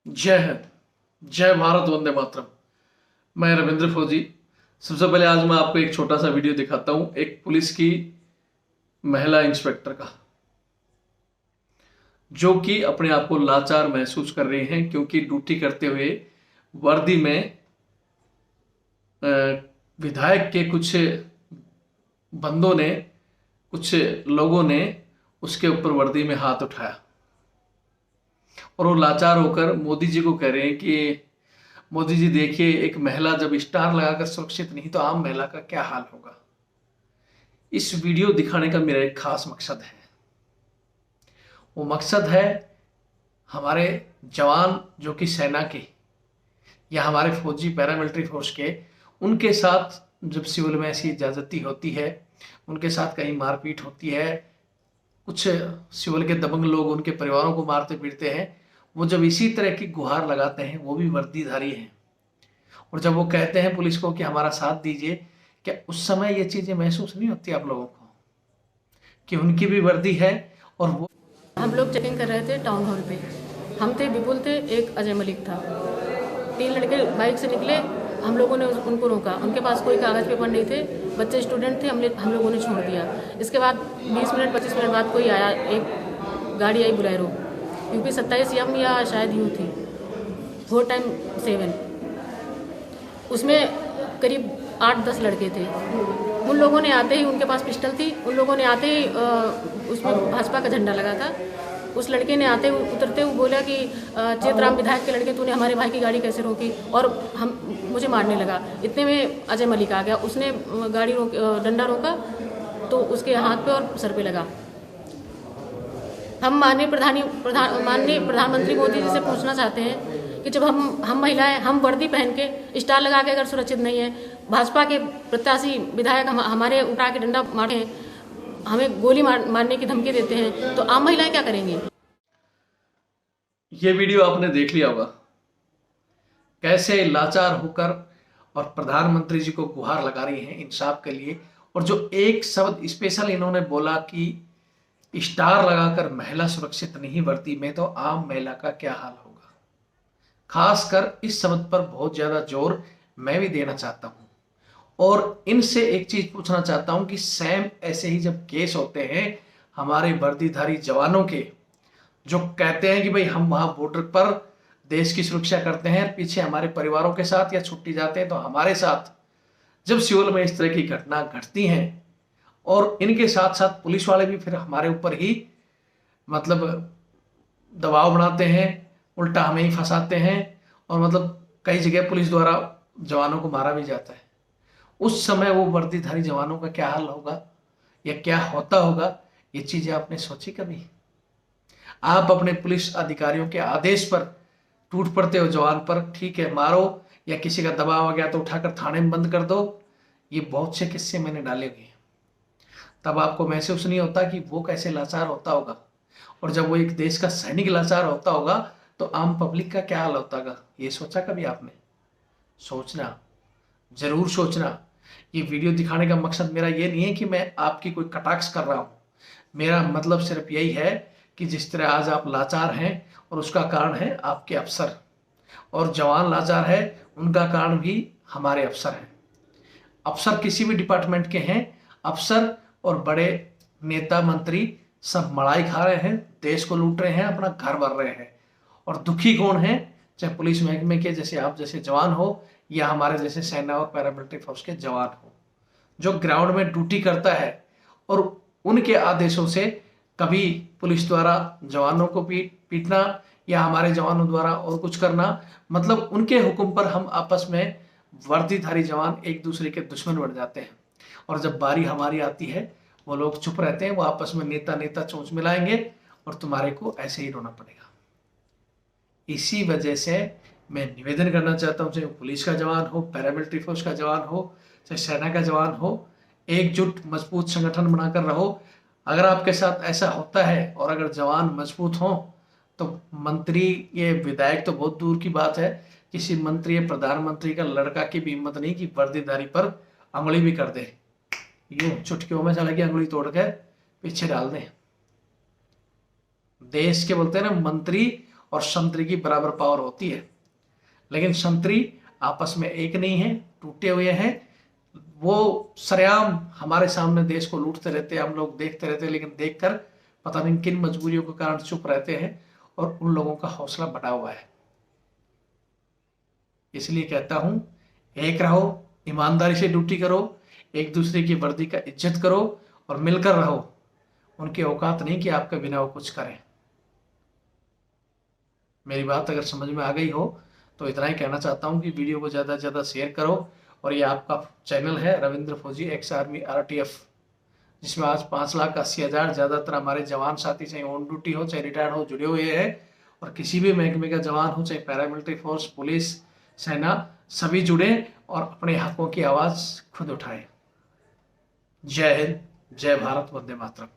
जय हिंद, जय भारत, वंदे मातरम। मैं रविंद्र फौजी। सबसे पहले आज मैं आपको एक छोटा सा वीडियो दिखाता हूं एक पुलिस की महिला इंस्पेक्टर का, जो कि अपने आप को लाचार महसूस कर रही हैं क्योंकि ड्यूटी करते हुए वर्दी में अ, विधायक के कुछ बंदों ने, कुछ लोगों ने उसके ऊपर वर्दी में हाथ उठाया और वो लाचार होकर मोदी जी को कह रहे हैं कि मोदी जी देखिए, एक महिला जब स्टार लगाकर सुरक्षित नहीं तो आम महिला का क्या हाल होगा। इस वीडियो दिखाने का मेरा एक खास मकसद है। वो मकसद है हमारे जवान जो कि सेना के या हमारे फौजी पैरामिलिट्री फोर्स के, उनके साथ जब सिविल में ऐसी ज्यादती होती है, उनके साथ कहीं मारपीट होती है, कुछ सिविल के दबंग लोग उनके परिवारों को मारते पीटते हैं, वो जब इसी तरह की गुहार लगाते हैं, वो भी वर्दीधारी हैं, और जब वो कहते हैं पुलिस को कि हमारा साथ दीजिए, क्या उस समय ये चीजें महसूस नहीं होती आप लोगों को कि उनकी भी वर्दी है? और वो हम लोग चेकिंग कर रहे थे टाउन हॉल पे। हम थे, विपुल थे, एक अजय मलिक था। 3 लड़के बाइक से निकले। हम लोगों ने उनको रोका। उनके पास कोई कागज़ पेपर नहीं थे, बच्चे स्टूडेंट थे। हम लोगों ने छोड़ दिया। इसके बाद 20 मिनट 25 मिनट बाद कोई आया, एक गाड़ी आई बुलेरो, यूपी 27 एम या शायद यू थी, 4 टाइम 7। उसमें करीब 8-10 लड़के थे। उन लोगों ने आते ही, उनके पास पिस्टल थी, उन लोगों ने आते ही उसमें भाजपा का झंडा लगा था। उस लड़के ने आते उतरते हुए बोला कि चेतराम विधायक के लड़के, तूने हमारे भाई की गाड़ी कैसे रोकी, और मुझे मारने लगा। इतने में अजय मलिक आ गया। उसने गाड़ी डंडा रोका तो उसके हाथ पे और सर पे लगा। हम माननीय प्रधानमंत्री मोदी जी से पूछना चाहते हैं कि जब हम महिलाएं, हम वर्दी पहन के स्टार लगा के अगर सुरक्षित नहीं है, भाजपा के प्रत्याशी विधायक हमारे उठा के डंडा मारते हैं, हमें गोली मारने की धमकी देते हैं, तो आम महिलाएं क्या करेंगी? ये वीडियो आपने देख लिया होगा, कैसे लाचार होकर और प्रधानमंत्री जी को गुहार लगा रही हैं इंसाफ के लिए। और जो एक शब्द स्पेशल इन्होंने बोला कि स्टार लगाकर महिला सुरक्षित नहीं वर्दी में, तो आम महिला का क्या हाल होगा। खासकर इस शब्द पर बहुत ज्यादा जोर मैं भी देना चाहता हूं और इनसे एक चीज पूछना चाहता हूं कि सेम ऐसे ही जब केस होते हैं हमारे वर्दीधारी जवानों के, जो कहते हैं कि भाई हम वहां बॉर्डर पर देश की सुरक्षा करते हैं, पीछे हमारे परिवारों के साथ या छुट्टी जाते हैं, तो हमारे साथ जब सिविल में इस तरह की घटना घटती हैं और इनके साथ साथ पुलिस वाले भी फिर हमारे ऊपर ही मतलब दबाव बनाते हैं, उल्टा हमें ही फंसाते हैं, और मतलब कई जगह पुलिस द्वारा जवानों को मारा भी जाता है। उस समय वो वर्दीधारी जवानों का क्या हाल होगा या क्या होता होगा, ये चीजें आपने सोची कभी? आप अपने पुलिस अधिकारियों के आदेश पर टूट पड़ते हो जवान पर, ठीक है मारो, या किसी का दबाव आ गया तो उठाकर थाने में बंद कर दो। ये बहुत से किस्से मैंने डाले हुए हैं। तब आपको महसूस नहीं होता कि वो कैसे लाचार होता होगा, और जब वो एक देश का सैनिक लाचार होता होगा तो आम पब्लिक का क्या हाल होता होगा। ये सोचा कभी आपने? सोचना, जरूर सोचना। ये वीडियो दिखाने का मकसद मेरा ये नहीं है कि मैं आपकी कोई कटाक्ष कर रहा हूं। मेरा मतलब सिर्फ यही है कि जिस तरह आज आप लाचार हैं, और उसका कारण है आपके अफसर, और जवान लाचार है, उनका कारण भी हमारे अफसर हैं। अफसर किसी भी डिपार्टमेंट के हैं, अफसर और बड़े नेता मंत्री सब मलाई खा रहे हैं, देश को लूट रहे हैं, अपना घर भर रहे हैं। और दुखी कौन है? चाहे पुलिस महकमे के जैसे आप जैसे जवान हो, या हमारे जैसे सेना और पैरामिलिट्री फोर्स के जवान हो, जो ग्राउंड में ड्यूटी करता है, और उनके आदेशों से कभी पुलिस द्वारा जवानों को पीटना या हमारे जवानों द्वारा और कुछ करना, मतलब उनके हुक्म पर हम आपस में वर्दीधारी जवान एक दूसरे के दुश्मन बन जाते हैं। और जब बारी हमारी आती है, वो लोग चुप रहते हैं, वो आपस में नेता नेता चोंच मिलाएंगे और तुम्हारे को ऐसे ही रोना पड़ेगा। इसी वजह से मैं निवेदन करना चाहता हूं, चाहे पुलिस का जवान हो, पैरामिलिट्री फोर्स का जवान हो, चाहे सेना का जवान हो, एकजुट मजबूत संगठन बनाकर रहो। अगर आपके साथ ऐसा होता है और अगर जवान मजबूत हो, तो मंत्री, ये विधायक तो बहुत दूर की बात है, किसी मंत्री या प्रधानमंत्री का लड़का की भी हिम्मत नहीं कि वर्दीधारी पर अंगुली भी कर दे, यूं चुटकियों में चला के अंगुली तोड़ के पीछे डाल दे। देश के बोलते हैं ना मंत्री और संतरी की बराबर पावर होती है, लेकिन संतरी आपस में एक नहीं है, टूटे हुए हैं। वो सरेआम हमारे सामने देश को लूटते रहते हैं, हम लोग देखते रहते हैं, लेकिन देखकर पता नहीं किन मजबूरियों के कारण चुप रहते हैं, और उन लोगों का हौसला बढ़ा हुआ है। इसलिए कहता हूं, एक रहो, ईमानदारी से ड्यूटी करो, एक दूसरे की वर्दी का इज्जत करो और मिलकर रहो। उनकी औकात नहीं कि आपके बिना वो कुछ करें। मेरी बात अगर समझ में आ गई हो तो इतना ही कहना चाहता हूं कि वीडियो को ज़्यादा से ज़्यादा शेयर करो। और ये आपका चैनल है रविंद्र फौजी एक्स आर्मी RTF, जिसमें आज 5,80,000 ज़्यादातर हमारे जवान साथी, चाहे ऑन ड्यूटी हो चाहे रिटायर्ड हो, जुड़े हुए हैं। और किसी भी महकमे का जवान हो, चाहे पैरामिलिट्री फोर्स, पुलिस, सेना, सभी जुड़े और अपने हकों की आवाज़ खुद उठाएं। जय हिंद, जय भारत, वंदे मातरम।